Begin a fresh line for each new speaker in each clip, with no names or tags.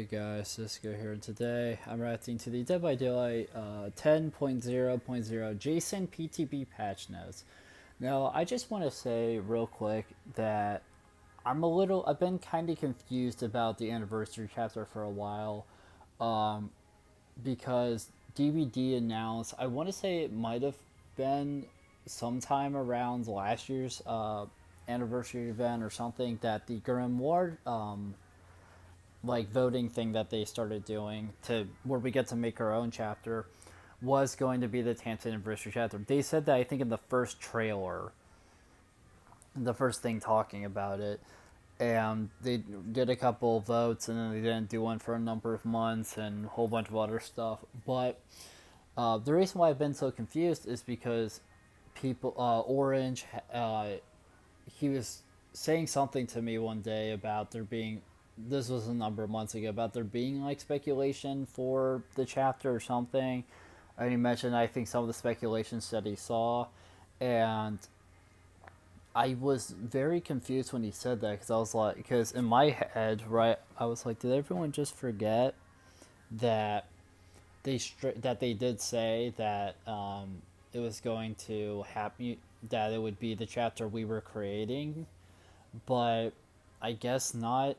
Hey guys, D1sco here, and today I'm reacting to the Dead by Daylight 10.0.0 Jason PTB patch notes. Now, I just want to say real quick that I've been kind of confused about the anniversary chapter for a while, um, because DVD announced, I want to say it might have been sometime around last year's anniversary event or something, that the Grimoire like voting thing that they started doing to where we get to make our own chapter was going to be the 10th anniversary chapter. They said that I think in the first trailer, the first thing talking about it, and they did a couple of votes and then they didn't do one for a number of months and a whole bunch of other stuff. But the reason why I've been so confused is because people, Orange, he was saying something to me one day about there being, this was a number of months ago, about there being like speculation for the chapter or something. And he mentioned, I think, some of the speculations that he saw, and I was very confused when he said that, because I was like, because in my head, right, I was like, did everyone just forget that that they did say that it was going to happen, that it would be the chapter we were creating, but I guess not.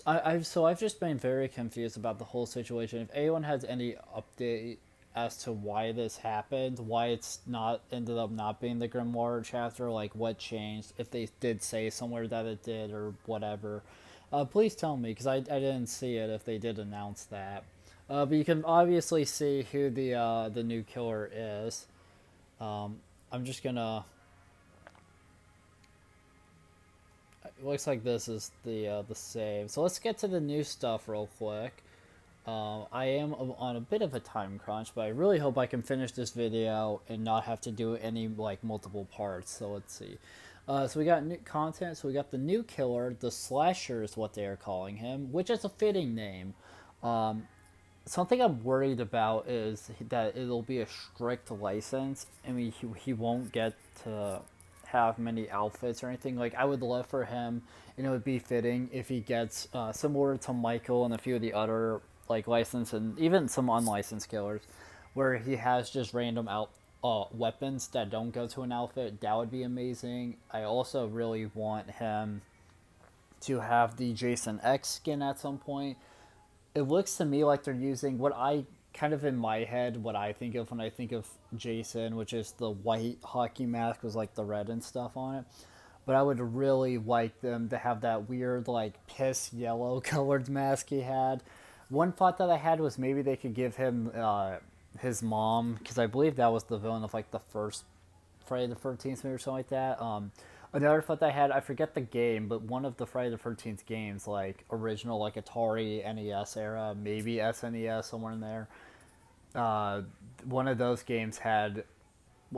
I've just been very confused about the whole situation. If anyone has any update as to why this happened, why it's not ended up not being the Grimoire chapter, like what changed, if they did say somewhere that it did or whatever, please tell me, because I didn't see it if they did announce that. But you can obviously see who the new killer is. I'm just gonna. It looks like this is the save. So let's get to the new stuff real quick. I am on a bit of a time crunch, but I really hope I can finish this video and not have to do any like multiple parts. So let's see. So we got new content. So we got the new killer, the slasher is what they are calling him, which is a fitting name. Something I'm worried about is that it'll be a strict license. I mean, he won't get to have many outfits or anything. Like, I would love for him, and it would be fitting if he gets similar to Michael and a few of the other like licensed and even some unlicensed killers, where he has just random weapons that don't go to an outfit. That would be amazing. I also really want him to have the Jason X skin at some point. It looks to me like they're using what I kind of in my head, what I think of when I think of Jason, which is the white hockey mask with like the red and stuff on it. But I would really like them to have that weird like piss yellow colored mask he had. One thought that I had was maybe they could give him his mom, because I believe that was the villain of like the first Friday the 13th movie or something like that. Another thought I had, I forget the game, but one of the Friday the 13th games, like original, like Atari NES era, maybe SNES, somewhere in there. Uh, One of those games had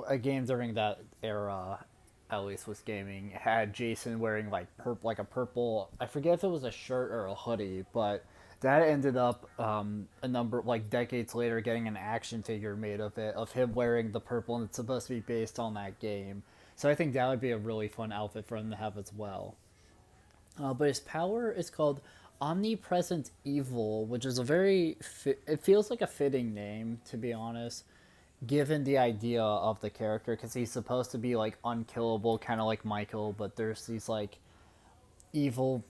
a game during that era, at least was gaming, had Jason wearing like like a purple. I forget if it was a shirt or a hoodie, but that ended up a number like decades later getting an action figure made of it, of him wearing the purple, and it's supposed to be based on that game. So I think that would be a really fun outfit for him to have as well. But his power is called Omnipresent Evil, which is a it feels like a fitting name, to be honest, given the idea of the character, because he's supposed to be like unkillable, kind of like Michael, but there's these like evil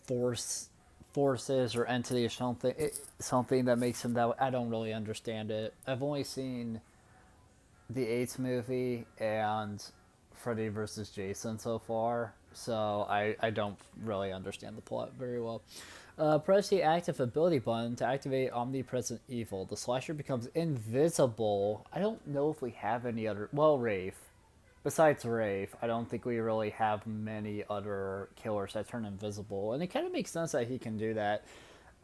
forces or entity or something that makes him that. I don't really understand it. I've only seen the eighth movie and Freddy versus Jason so far, so I don't really understand the plot very well. Press the active ability button to activate Omnipresent Evil. The slasher becomes invisible. I don't know if we have any other. Well, Rafe. Besides Rafe, I don't think we really have many other killers that turn invisible, and it kind of makes sense that he can do that.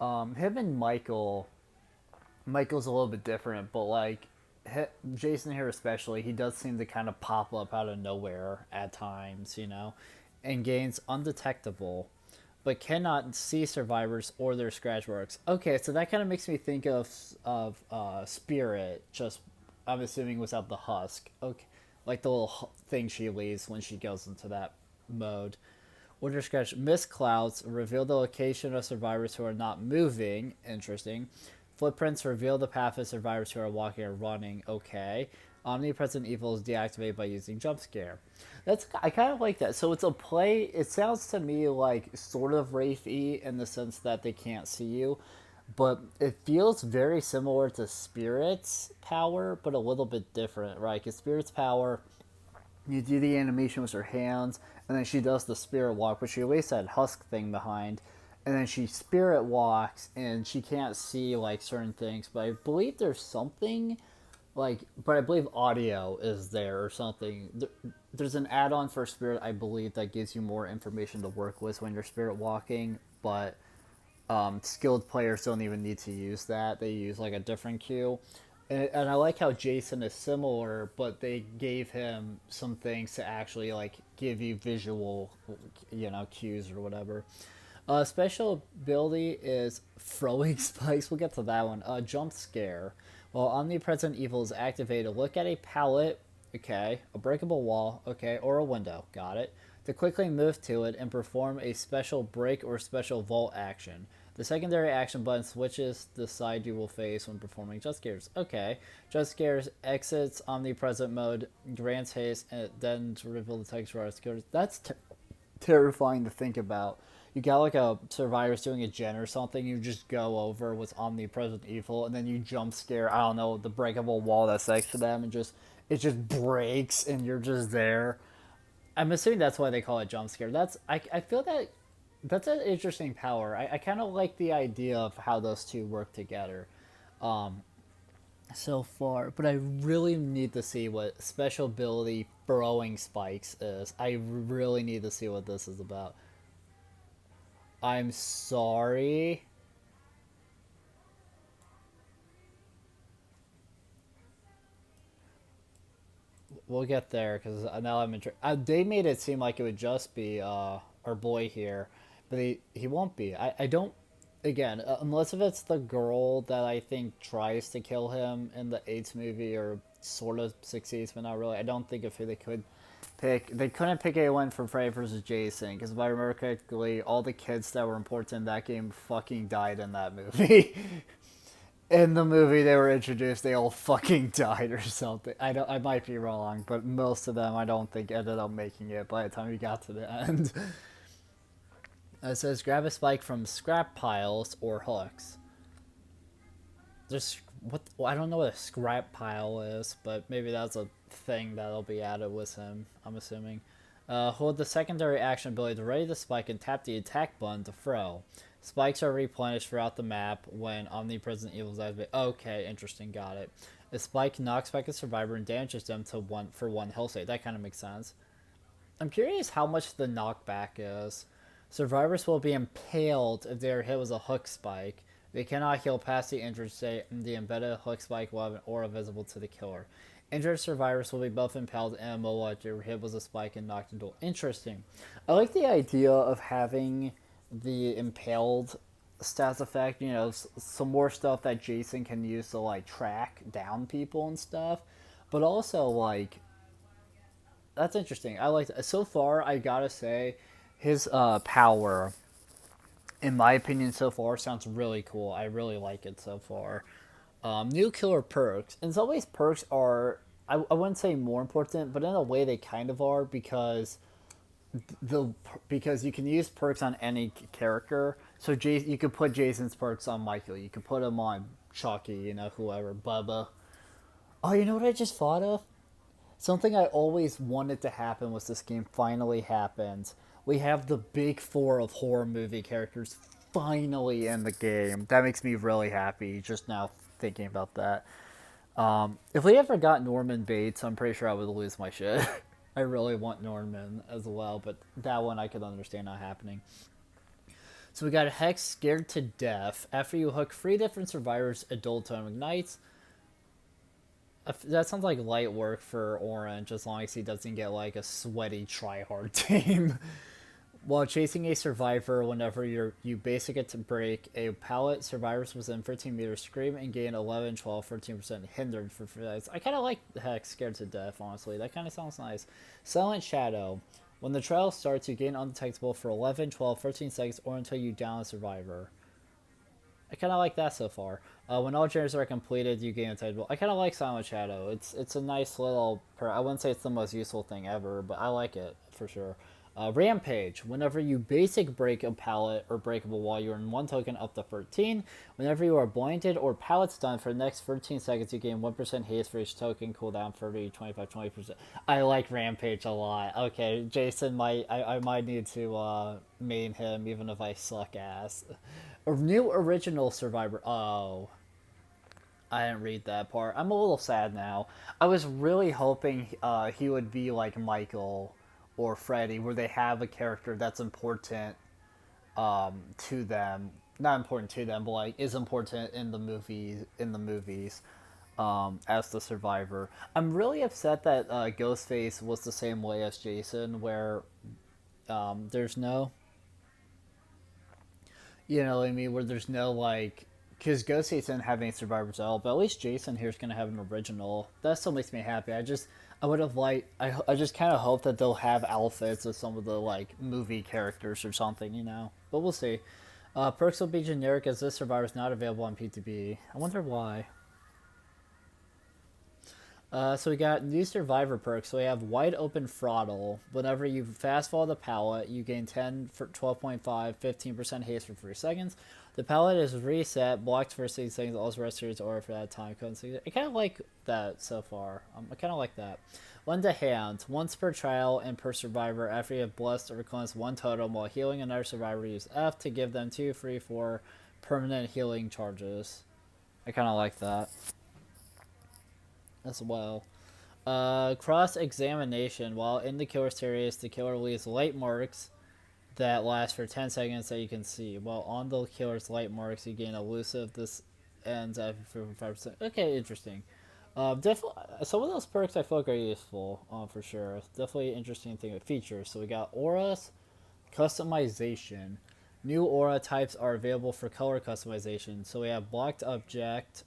Him and Michael's a little bit different, but like Jason here especially, he does seem to kind of pop up out of nowhere at times, and gains undetectable, but cannot see survivors or their scratch marks. Okay, so that kind of makes me think of Spirit. Just I'm assuming without the husk. Okay, like the little thing she leaves when she goes into that mode. Order sketch mist clouds reveal the location of survivors who are not moving. Interesting. Footprints reveal the path of survivors who are walking or running. Okay. Omnipresent evil is deactivated by using jump scare. I kind of like that. So it's a play. It sounds to me like sort of Wraith-y in the sense that they can't see you, but it feels very similar to Spirit's power, but a little bit different, right? Because Spirit's power, you do the animation with her hands, and then she does the spirit walk, but she at least had husk thing behind, and then she spirit walks, and she can't see like certain things. But I believe there's something like, but I believe audio is there or something. There's an add-on for spirit, I believe, that gives you more information to work with when you're spirit walking, but skilled players don't even need to use that. They use like a different cue. And I like how Jason is similar, but they gave him some things to actually like give you visual, cues or whatever. Special ability is throwing spikes. We'll get to that one. Jump scare. While omnipresent evil is activated, look at a pallet, okay, a breakable wall, okay, or a window, got it, to quickly move to it and perform a special break or special vault action. The secondary action button switches the side you will face when performing jump scares. Okay. Jump scares exits omnipresent mode, grants haste, and then to reveal the text for our scares. That's terrifying to think about. You got like a survivor's doing a gen or something, you just go over what's omnipresent evil, and then you jump scare, I don't know, the breakable wall that's next to them, and it just breaks, and you're just there. I'm assuming that's why they call it jump scare. I feel that that's an interesting power. I kind of like the idea of how those two work together so far, but I really need to see what special ability throwing spikes is. I really need to see what this is about. I'm sorry. We'll get there because now I'm intrigued. They made it seem like it would just be our boy here, but he won't be. I don't. Again, unless if it's the girl that I think tries to kill him in the AIDS movie or sort of succeeds, but not really. I don't think if they could pick. They couldn't pick anyone from Freddy vs. Jason because if I remember correctly, all the kids that were important in that game fucking died in that movie. In the movie they were introduced, they all fucking died or something. I might be wrong, but most of them I don't think ended up making it by the time we got to the end. It says grab a spike from scrap piles or hooks. There's what well, I don't know what a scrap pile is, but maybe that's a thing that'll be added with him. I'm assuming. Hold the secondary action ability to ready the spike and tap the attack button to throw. Spikes are replenished throughout the map when omnipresent evil is activated. Okay, interesting, got it. A spike knocks back a survivor and damages them to one health save. That kind of makes sense. I'm curious how much the knockback is. Survivors will be impaled if they are hit with a hook spike. They cannot heal past the injured state, and the embedded hook spike will have an aura visible to the killer. Injured survivors will be both impaled and immobile if they were hit with a spike and knocked into. Interesting. I like the idea of having the impaled stats effect. You know, some more stuff that Jason can use to like track down people and stuff. But also like that's interesting. I like that. So far. I gotta say, his power, in my opinion, so far sounds really cool. I really like it so far. New killer perks. In some ways, perks are I wouldn't say more important, but in a way they kind of are the because you can use perks on any character. So you could put Jason's perks on Michael. You could put him on Chucky. You know, whoever, Bubba. Oh, you know what I just thought of? Something I always wanted to happen was this game finally happened. We have the big four of horror movie characters finally in the game. That makes me really happy just now thinking about that. If we ever got Norman Bates, I'm pretty sure I would lose my shit. I really want Norman as well, but that one I could understand not happening. So we got Hex Scared to Death. After you hook 3 different survivors, Adult Tone ignites. That sounds like light work for Orange, as long as he doesn't get like a sweaty try-hard team. While chasing a survivor, whenever you basic it to break a pallet, survivors within 15 meters scream and gain 11, 12, 13% hindered for 3 days. I kind of like Hex Scared to Death, honestly. That kind of sounds nice. Silent Shadow. When the trial starts, you gain undetectable for 11, 12, 13 seconds, or until you down a survivor. I kind of like that so far. When all journeys are completed, you gain a title. I kind of like Silent Shadow. It's a nice little. I wouldn't say it's the most useful thing ever, but I like it for sure. Rampage. Whenever you basic break a pallet or breakable wall, you earn 1 token up to 13. Whenever you are blinded or pallet stunned for the next 13 seconds, you gain 1% haste for each token. Cooldown 30, 25, 20%. I like Rampage a lot. Okay, Jason I might need to main him even if I suck ass. A new original survivor. Oh, I didn't read that part. I'm a little sad now. I was really hoping he would be like Michael or Freddy, where they have a character that's important to them. Not important to them, but like is important in the movies. As the survivor, I'm really upset that Ghostface was the same way as Jason, where there's no, you know what I mean, where there's no like, because Ghostface didn't have any survivors at all, but at least Jason here's gonna have an original. That still makes me happy. I would have liked, I just kind of hope that they'll have outfits of some of the like movie characters or something, you know. But we'll see. Perks will be generic as this survivor is not available on PTB. I wonder why. So we got new survivor perks. So we have wide open throttle. Whenever you fast fall the pallet, you gain 10 for 12.5, 15% haste for 3 seconds. The pallet is reset, blocked for 6 seconds, also restores aura for that time. I kind of like that so far. I kind of like that. Lend a hand. Once per trial and per survivor, after you have blessed or cleansed one totem while healing another survivor, use F to give them 2, 3, 4 permanent healing charges. I kind of like that as well. Cross examination. While in the killer's territory, the killer leaves light marks that last for 10 seconds that you can see. While on the killer's light marks, you gain elusive. This ends at 55%. Okay, interesting. Definitely, some of those perks I feel like are useful, for sure. Definitely interesting thing with features. So we got auras, customization. New aura types are available for color customization. So we have blocked objects,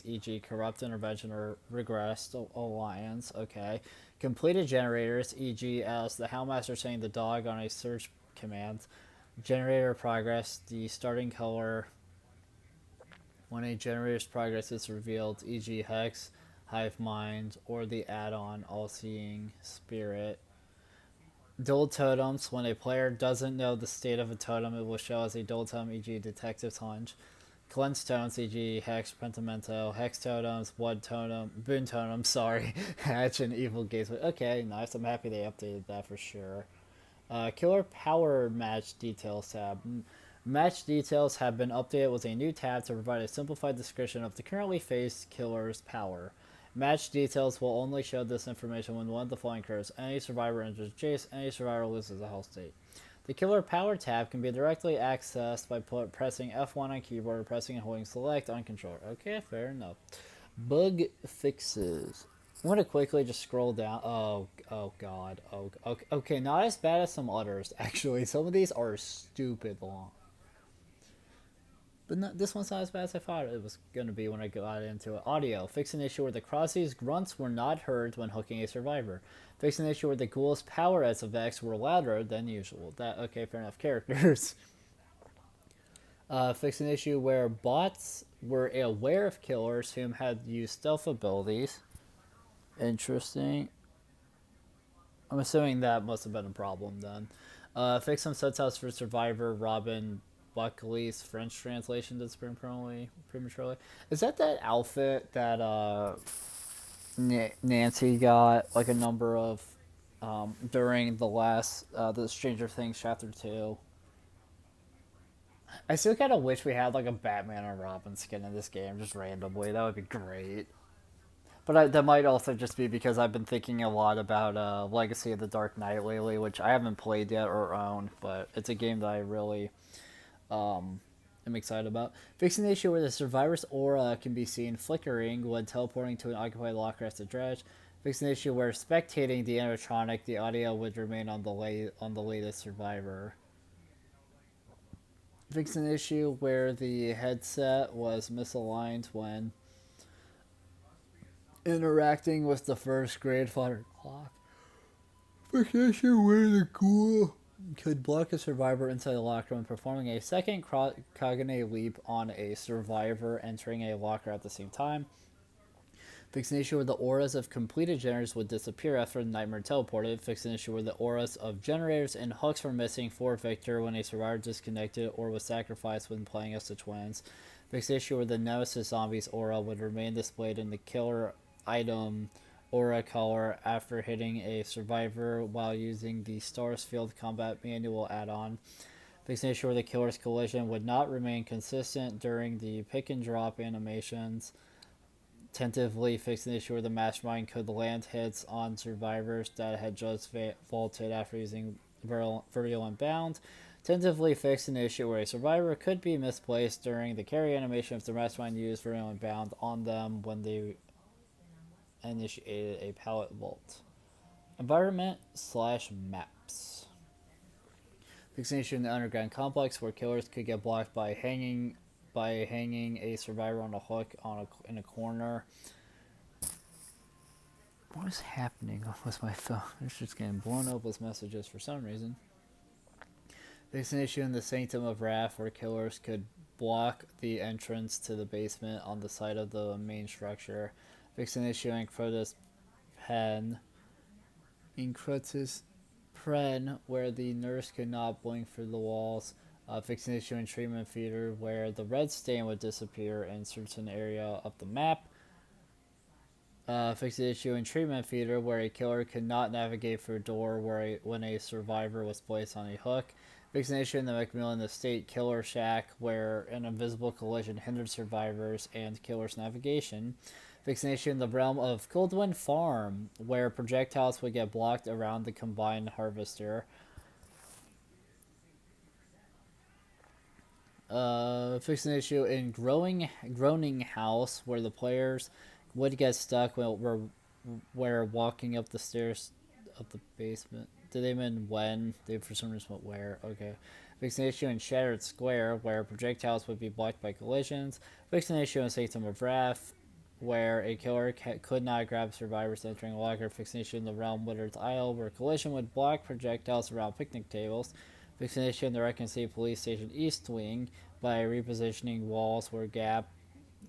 e.g., corrupt intervention or regressed alliance. Okay, completed generators, e.g., as the Houndmaster saying the dog on a search command. Generator progress, the starting color when a generator's progress is revealed, e.g., Hex, Hive Mind, or the add-on All Seeing Spirit. Dual totems. When a player doesn't know the state of a totem, it will show as a dual totem, e.g. Detective's Hunch. Cleanse totems, e.g. Hex, Pentimento. Hex totems, Blood totem, Boon totem, sorry. Hatch and Evil Gateway. Okay, nice. I'm happy they updated that for sure. Killer Power Match Details tab. Match details have been updated with a new tab to provide a simplified description of the currently faced killer's power. Match details will only show this information when one of the following occurs. Any survivor enters chase, any survivor loses a health state. The Killer Power tab can be directly accessed by pressing F1 on keyboard or pressing and holding select on controller. Okay, fair enough. Bug fixes. I'm going to quickly just scroll down. Oh god. Okay, not as bad as some others, actually. Some of these are stupid long. But this one's not as bad as I thought it was going to be when I got into it. Audio. Fix an issue where the Crossy's grunts were not heard when hooking a survivor. Fix an issue where the ghoul's power as of X were louder than usual. Okay, fair enough. Characters. Fix an issue where bots were aware of killers whom had used stealth abilities. Interesting. I'm assuming that must have been a problem then. Fix some subtitles for Survivor, Robin, Buckley's French translation that's prematurely. Is that outfit that Nancy got like a number of during the last the Stranger Things chapter 2? I still kind of wish we had like a Batman or Robin skin in this game just randomly. That would be great. But that might also just be because I've been thinking a lot about Legacy of the Dark Knight lately, which I haven't played yet or owned, but it's a game that I really am excited about. Fixing the issue where the survivor's aura can be seen flickering when teleporting to an occupied locker as a dredge. Fixing the issue where spectating the animatronic, the audio would remain on the latest survivor. Fixing the issue where the headset was misaligned when interacting with the first grandfather clock. Fix an issue where the ghoul could block a survivor inside the locker room, performing a second Kagane leap on a survivor entering a locker at the same time. Fix an issue where the auras of completed generators would disappear after the nightmare teleported. Fix an issue where the auras of generators and hooks were missing for Victor when a survivor disconnected or was sacrificed when playing as the twins. Fix an issue where the Nemesis Zombies aura would remain displayed in the killer item aura color after hitting a survivor while using the Stars Field Combat Manual add-on. Fix an issue where the killer's collision would not remain consistent during the pick and drop animations. Tentatively fix an issue where the mastermind could land hits on survivors that had just vaulted after using Virulent Bound. Tentatively fix an issue where a survivor could be misplaced during the carry animation if the mastermind used Virulent Bound on them when they initiated a pallet vault. Environment / maps. Fix an issue in the underground complex where killers could get blocked by hanging a survivor on a hook in a corner. What is happening with my phone? It's just getting blown up with messages for some reason. Fix an issue in the Sanctum of Wrath where killers could block the entrance to the basement on the side of the main structure. Fix an issue in Crotus Pren where the nurse could not blink through the walls. Fix an issue in Treatment Theater where the red stain would disappear in a certain area of the map. Fix an issue in Treatment Theater where a killer could not navigate through a door when a survivor was placed on a hook. Fix an issue in the Macmillan Estate Killer Shack where an invisible collision hindered survivors and killer's navigation. Fix an issue in the realm of Goldwyn Farm where projectiles would get blocked around the combined harvester. Fix an issue in Groaning House where the players would get stuck where walking up the stairs of the basement. Did they mean when? They for some reason went where. Okay. Fix an issue in Shattered Square where projectiles would be blocked by collisions. Fix an issue in Sanctum of Wrath where a killer could not grab survivors entering a locker. Fix an issue in the Realm Wizard's Isle where collision would block projectiles around picnic tables. Fix an issue in the Raccoon City Police Station East Wing by repositioning walls where gap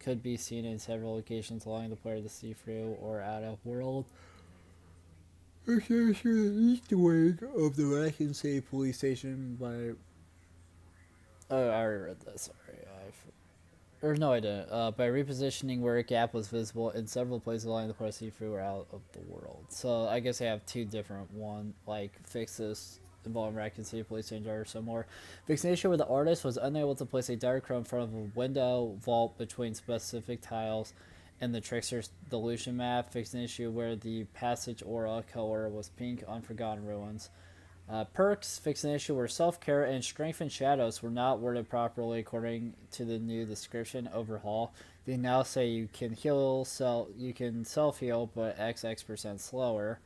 could be seen in several locations, allowing the player to see through or out of world. Fix an issue in the East Wing of the Raccoon City Police Station by... Oh, I already read that, sorry. No, I didn't. By repositioning where a gap was visible in several places, allowing the player to see through or out of the world. So I guess I have two different fixes involving Raccoon City Police Station or some more. Fix an issue where the artist was unable to place a diagram in front of a window vault between specific tiles in the Trickster's Delusion map. Fix an issue where the passage aura color was pink on Forgotten Ruins. Perks. Fix an issue where self-care and strength and shadows were not worded properly according to the new description overhaul. They now say you can self-heal, but XX% slower.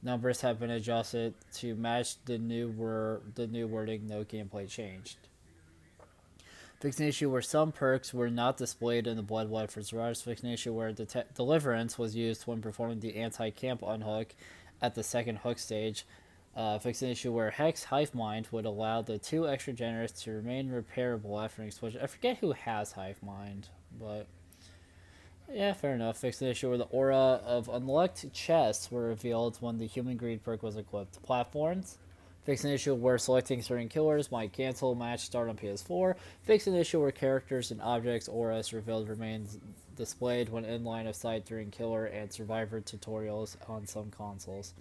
Numbers have been adjusted to match the new wording. No gameplay changed. Fix an issue where some perks were not displayed in the Blood Web for survivors. Fix an issue where Deliverance was used when performing the anti-camp unhook at the second hook stage. Fix an issue where Hex Hive Mind would allow the 2 extra generators to remain repairable after an explosion. I forget who has Hive Mind, but yeah, fair enough. Fix an issue where the aura of unlocked chests were revealed when the Human Greed perk was equipped. Platforms. Fix an issue where selecting certain killers might cancel match start on PS4. Fix an issue where characters and objects auras revealed remains displayed when in line of sight during killer and survivor tutorials on some consoles.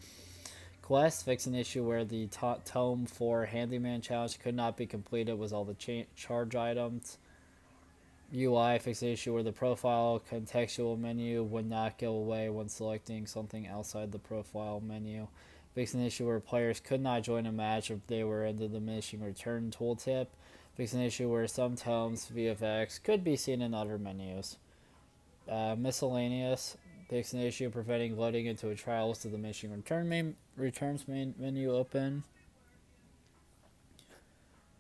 Quest. Fix an issue where the Tome 4 Handyman challenge could not be completed with all the charge items. UI. Fix an issue where the profile contextual menu would not go away when selecting something outside the profile menu. Fix an issue where players could not join a match if they were in the diminishing return tooltip. Fix an issue where some tomes VFX could be seen in other menus. Miscellaneous. Fix an issue preventing loading into a trial list of the mission returns main menu open.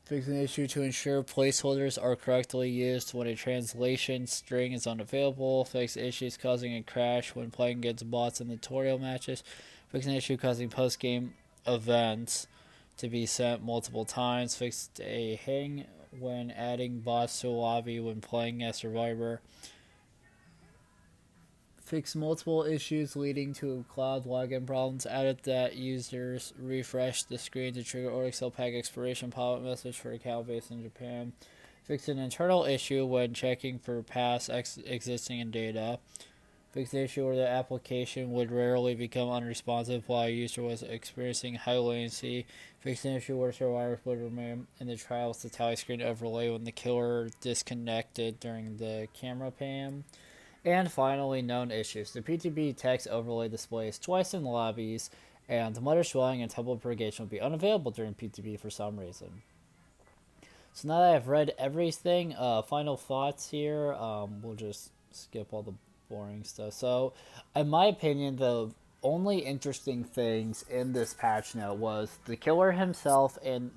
Fix an issue to ensure placeholders are correctly used when a translation string is unavailable. Fix issues causing a crash when playing against bots in tutorial matches. Fix an issue causing post-game events to be sent multiple times, fixed a hang when adding bots to a lobby when playing as Survivor, fixed multiple issues leading to cloud login problems, added that users refresh the screen to trigger OXL pack expiration pop-up message for account based in Japan, fixed an internal issue when checking for past existing data, fixed the issue where the application would rarely become unresponsive while a user was experiencing high latency, fixed an issue where survivors would remain in the trial with the tally screen overlay when the killer disconnected during the camera pan. And finally, known issues. The PTB text overlay displays twice in lobbies, and the Mother's Dwelling and Temple of Purgation will be unavailable during PTB for some reason. So now that I've read everything, final thoughts here. We'll just skip all the boring stuff. So, in my opinion, the only interesting things in this patch note was the killer himself and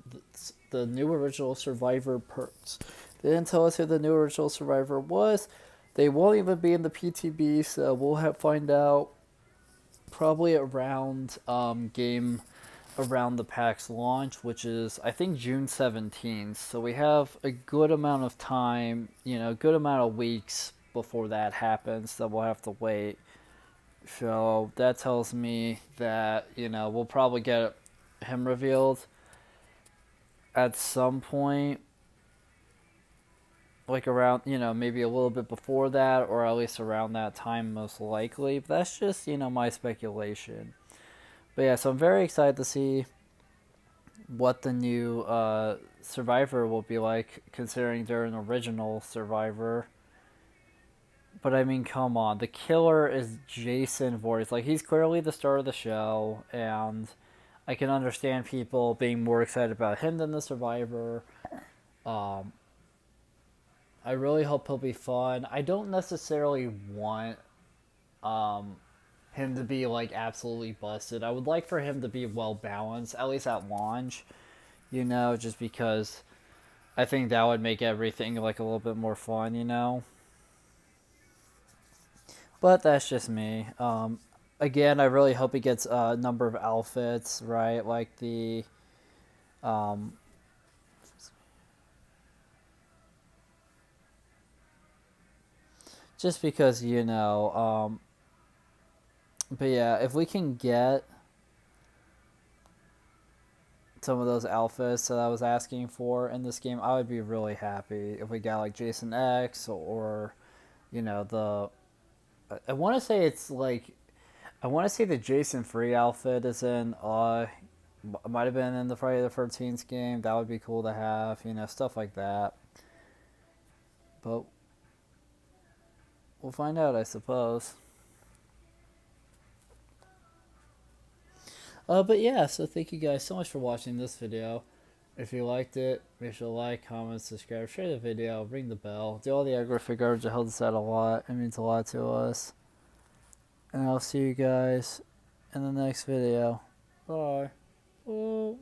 the new original survivor perks. They didn't tell us who the new original survivor was. They won't even be in the PTB, so we'll find out probably around around the pack's launch, which is I think June 17th. So we have a good amount of time, good amount of weeks before that happens that we'll have to wait. So that tells me that, we'll probably get him revealed at some point, like around, maybe a little bit before that, or at least around that time most likely. But that's just, my speculation. But yeah, so I'm very excited to see what the new Survivor will be like, considering they're an original Survivor. But I mean, come on, the killer is Jason Voorhees. Like, he's clearly the star of the show, and I can understand people being more excited about him than the Survivor. I really hope he'll be fun. I don't necessarily want him to be like absolutely busted. I would like for him to be well balanced, at least at launch, just because I think that would make everything like a little bit more fun. But that's just me. Again, I really hope he gets a number of outfits, right? Like the just because, but yeah, if we can get some of those outfits that I was asking for in this game, I would be really happy if we got like Jason X or, I want to say it's like, I want to say the Jason Free outfit is in, might have been in the Friday the 13th game. That would be cool to have, stuff like that. But we'll find out, I suppose. But yeah, so thank you guys so much for watching this video. If you liked it, make sure to like, comment, subscribe, share the video, ring the bell, do all the aggro garbage that helps us out a lot. It means a lot to us. And I'll see you guys in the next video. Bye. Oh.